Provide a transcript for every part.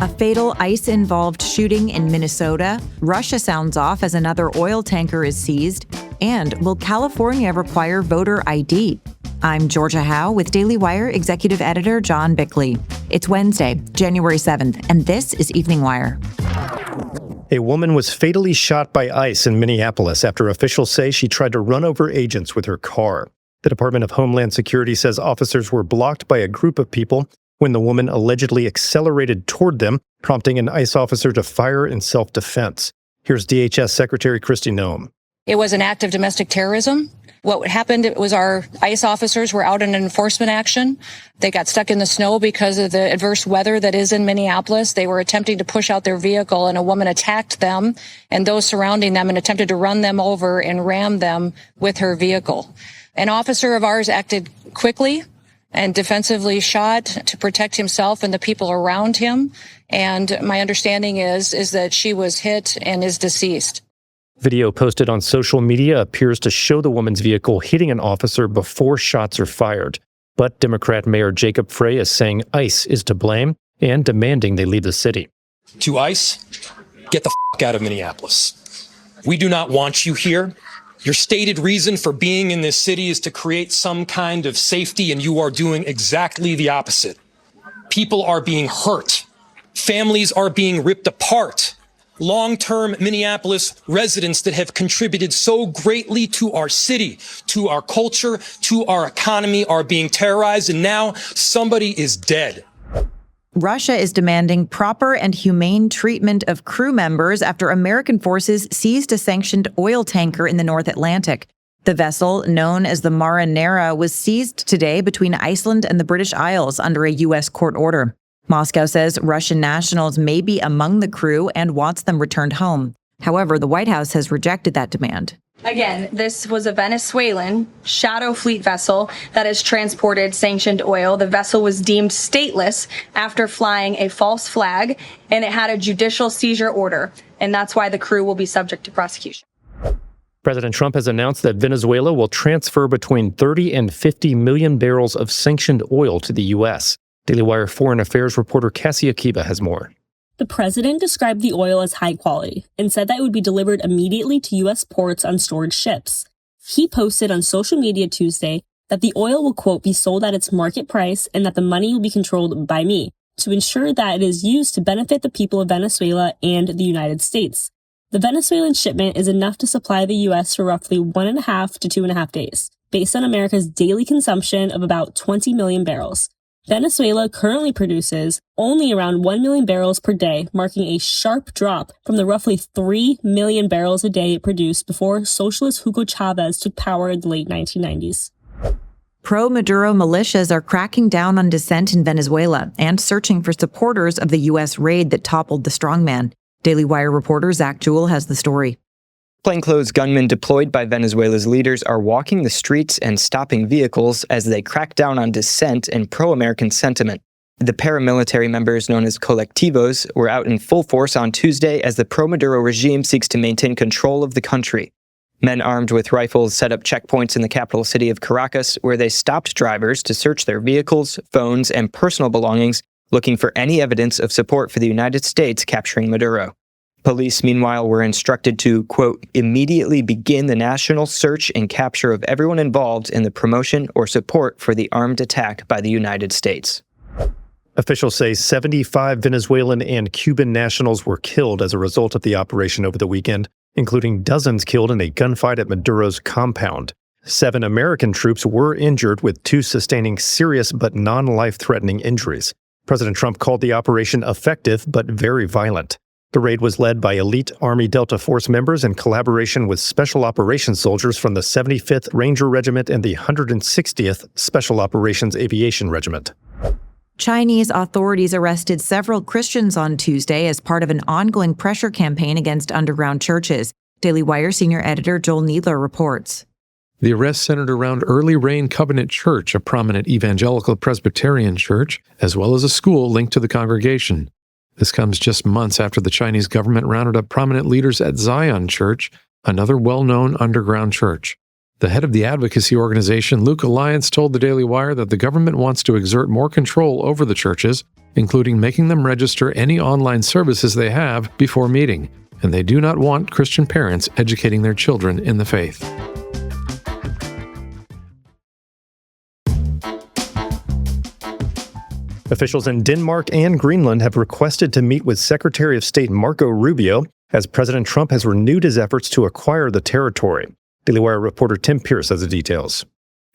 A fatal ICE-involved shooting in Minnesota. Russia sounds off as another oil tanker is seized. And will California require voter ID? I'm Georgia Howe with Daily Wire Executive Editor John Bickley. It's Wednesday, January 7th, and this is Evening Wire. A woman was fatally shot by ICE in Minneapolis after officials say she tried to run over agents with her car. The Department of Homeland Security says officers were blocked by a group of people when the woman allegedly accelerated toward them, prompting an ICE officer to fire in self-defense. Here's DHS Secretary Kristi Noem. It was an act of domestic terrorism. What happened was our ICE officers were out in an enforcement action. They got stuck in the snow because of the adverse weather that is in Minneapolis. They were attempting to push out their vehicle, and a woman attacked them and those surrounding them and attempted to run them over and ram them with her vehicle. An officer of ours acted quickly and defensively shot to protect himself and the people around him. And my understanding is that she was hit and is deceased. Video posted on social media appears to show the woman's vehicle hitting an officer before shots are fired. But Democrat Mayor Jacob Frey is saying ICE is to blame and demanding they leave the city. To ICE, get the f*** out of Minneapolis. We do not want you here. Your stated reason for being in this city is to create some kind of safety, and you are doing exactly the opposite. People are being hurt. Families are being ripped apart. Long-term Minneapolis residents that have contributed so greatly to our city, to our culture, to our economy are being terrorized, and now somebody is dead. Russia is demanding proper and humane treatment of crew members after American forces seized a sanctioned oil tanker in the North Atlantic. The vessel, known as the Marinera, was seized today between Iceland and the British Isles under a U.S. court order. Moscow says Russian nationals may be among the crew and wants them returned home. However, the White House has rejected that demand. Again, this was a Venezuelan shadow fleet vessel that has transported sanctioned oil. The vessel was deemed stateless after flying a false flag, and it had a judicial seizure order, and that's why the crew will be subject to prosecution. President Trump has announced that Venezuela will transfer between 30 and 50 million barrels of sanctioned oil to the U.S. Daily Wire Foreign Affairs reporter Cassie Akiba has more. The president described the oil as high quality and said that it would be delivered immediately to U.S. ports on storage ships. He posted on social media Tuesday that the oil will, quote, be sold at its market price and that the money will be controlled by me to ensure that it is used to benefit the people of Venezuela and the United States. The Venezuelan shipment is enough to supply the U.S. for roughly 1.5 to 2.5 days, based on America's daily consumption of about 20 million barrels. Venezuela currently produces only around 1 million barrels per day, marking a sharp drop from the roughly 3 million barrels a day it produced before socialist Hugo Chavez took power in the late 1990s. Pro-Maduro militias are cracking down on dissent in Venezuela and searching for supporters of the U.S. raid that toppled the strongman. Daily Wire reporter Zach Jewell has the story. Plainclothes gunmen deployed by Venezuela's leaders are walking the streets and stopping vehicles as they crack down on dissent and pro-American sentiment. The paramilitary members known as colectivos were out in full force on Tuesday as the pro-Maduro regime seeks to maintain control of the country. Men armed with rifles set up checkpoints in the capital city of Caracas, where they stopped drivers to search their vehicles, phones, and personal belongings, looking for any evidence of support for the United States capturing Maduro. Police, meanwhile, were instructed to, quote, immediately begin the national search and capture of everyone involved in the promotion or support for the armed attack by the United States. Officials say 75 Venezuelan and Cuban nationals were killed as a result of the operation over the weekend, including dozens killed in a gunfight at Maduro's compound. 7 American troops were injured, with 2 sustaining serious but non-life-threatening injuries. President Trump called the operation effective but very violent. The raid was led by elite Army Delta Force members in collaboration with Special Operations soldiers from the 75th Ranger Regiment and the 160th Special Operations Aviation Regiment. Chinese authorities arrested several Christians on Tuesday as part of an ongoing pressure campaign against underground churches. Daily Wire senior editor Joel Needler reports. The arrest centered around Early Rain Covenant Church, a prominent evangelical Presbyterian church, as well as a school linked to the congregation. This comes just months after the Chinese government rounded up prominent leaders at Zion Church, another well-known underground church. The head of the advocacy organization, Luke Alliance, told the Daily Wire that the government wants to exert more control over the churches including making them register any online services they have before meeting, and they do not want Christian parents educating their children in the faith. Officials in Denmark and Greenland have requested to meet with Secretary of State Marco Rubio as President Trump has renewed his efforts to acquire the territory. Daily Wire reporter Tim Pierce has the details.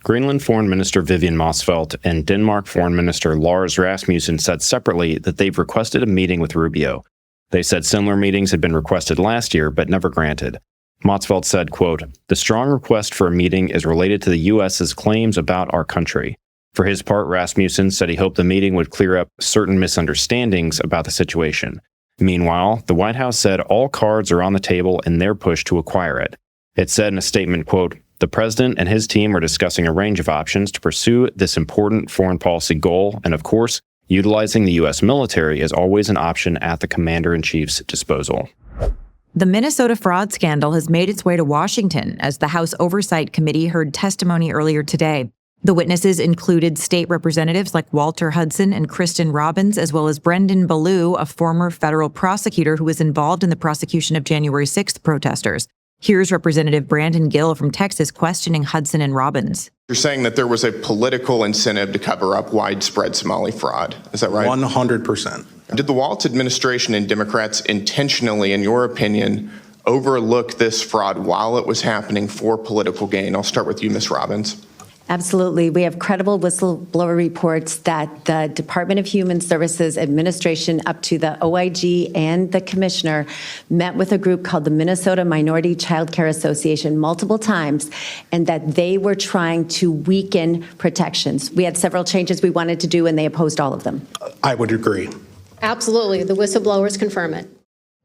Greenland Foreign Minister Vivian Motzfeldt and Denmark Foreign Minister Lars Rasmussen said separately that they've requested a meeting with Rubio. They said similar meetings had been requested last year but never granted. Motzfeldt said, quote, "The strong request for a meeting is related to the U.S.'s claims about our country." For his part, Rasmussen said he hoped the meeting would clear up certain misunderstandings about the situation. Meanwhile, the White House said all cards are on the table in their push to acquire it. It said in a statement, quote, "The president and his team are discussing a range of options to pursue this important foreign policy goal, and of course, utilizing the U.S. military is always an option at the commander-in-chief's disposal." The Minnesota fraud scandal has made its way to Washington as the House Oversight Committee heard testimony earlier today. The witnesses included state representatives like Walter Hudson and Kristen Robbins, as well as Brendan Ballou, a former federal prosecutor who was involved in the prosecution of January 6th protesters. Here's Representative Brandon Gill from Texas questioning Hudson and Robbins. You're saying that there was a political incentive to cover up widespread Somali fraud. Is that right? 100%. Did the Walz administration and Democrats intentionally, in your opinion, overlook this fraud while it was happening for political gain? I'll start with you, Ms. Robbins. Absolutely. We have credible whistleblower reports that the Department of Human Services administration up to the OIG and the commissioner met with a group called the Minnesota Minority Child Care Association multiple times, and that they were trying to weaken protections. We had several changes we wanted to do, and they opposed all of them. I would agree. Absolutely. The whistleblowers confirm it.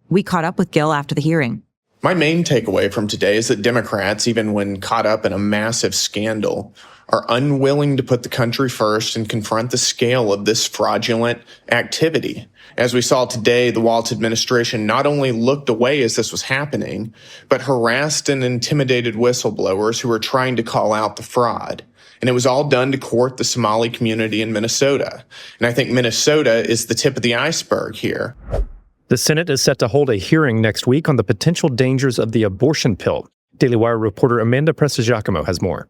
We caught up with Gill after the hearing. My main takeaway from today is that Democrats, even when caught up in a massive scandal, are unwilling to put the country first and confront the scale of this fraudulent activity. As we saw today, the Walz administration not only looked away as this was happening, but harassed and intimidated whistleblowers who were trying to call out the fraud. And it was all done to court the Somali community in Minnesota. And I think Minnesota is the tip of the iceberg here. The Senate is set to hold a hearing next week on the potential dangers of the abortion pill. Daily Wire reporter Amanda Prestigiacomo has more.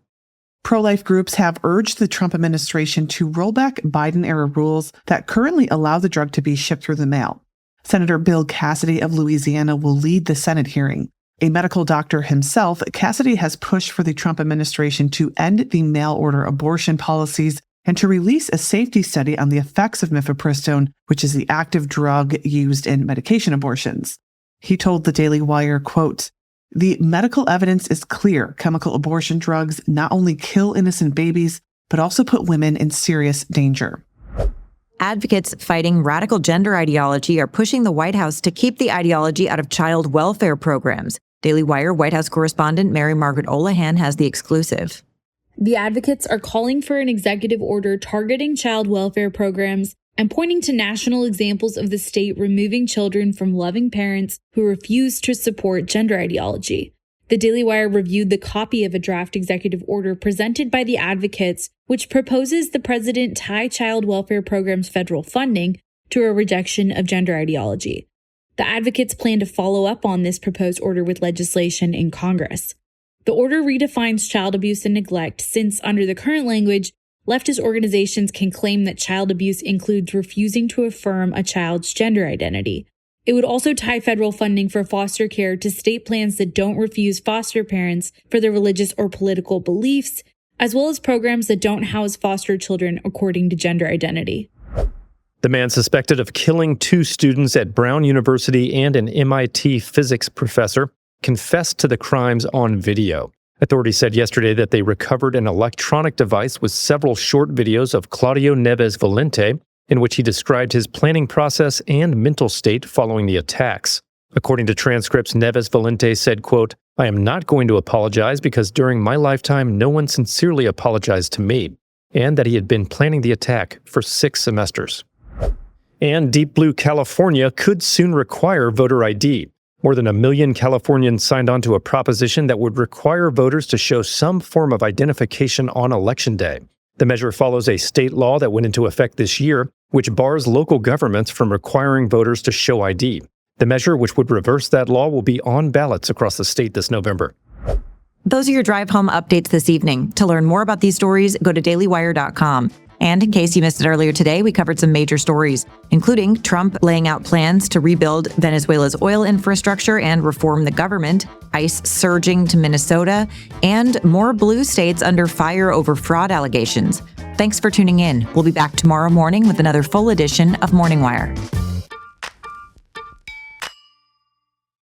Pro-life groups have urged the Trump administration to roll back Biden-era rules that currently allow the drug to be shipped through the mail. Senator Bill Cassidy of Louisiana will lead the Senate hearing. A medical doctor himself, Cassidy has pushed for the Trump administration to end the mail-order abortion policies and to release a safety study on the effects of mifepristone, which is the active drug used in medication abortions. He told the Daily Wire, quote, "The medical evidence is clear. Chemical abortion drugs not only kill innocent babies, but also put women in serious danger." Advocates fighting radical gender ideology are pushing the White House to keep the ideology out of child welfare programs. Daily Wire White House correspondent Mary Margaret Olahan has the exclusive. The advocates are calling for an executive order targeting child welfare programs and pointing to national examples of the state removing children from loving parents who refuse to support gender ideology. The Daily Wire reviewed the copy of a draft executive order presented by the advocates, which proposes the president tie child welfare programs' federal funding to a rejection of gender ideology. The advocates plan to follow up on this proposed order with legislation in Congress. The order redefines child abuse and neglect since, under the current language, leftist organizations can claim that child abuse includes refusing to affirm a child's gender identity. It would also tie federal funding for foster care to state plans that don't refuse foster parents for their religious or political beliefs, as well as programs that don't house foster children according to gender identity. The man suspected of killing 2 students at Brown University and an MIT physics professor confessed to the crimes on video. Authorities said yesterday that they recovered an electronic device with several short videos of Claudio Neves Valente, in which he described his planning process and mental state following the attacks. According to transcripts, Neves Valente said, quote, "I am not going to apologize because during my lifetime, no one sincerely apologized to me," and that he had been planning the attack for 6 semesters. And Deep Blue California could soon require voter ID. More than 1 million Californians signed on to a proposition that would require voters to show some form of identification on Election Day. The measure follows a state law that went into effect this year which bars local governments from requiring voters to show ID. The measure, which would reverse that law, will be on ballots across the state this November. Those are your drive home updates this evening. To learn more about these stories, go to dailywire.com. And in case you missed it earlier today, we covered some major stories, including Trump laying out plans to rebuild Venezuela's oil infrastructure and reform the government, ICE surging to Minnesota, and more blue states under fire over fraud allegations. Thanks for tuning in. We'll be back tomorrow morning with another full edition of Morning Wire.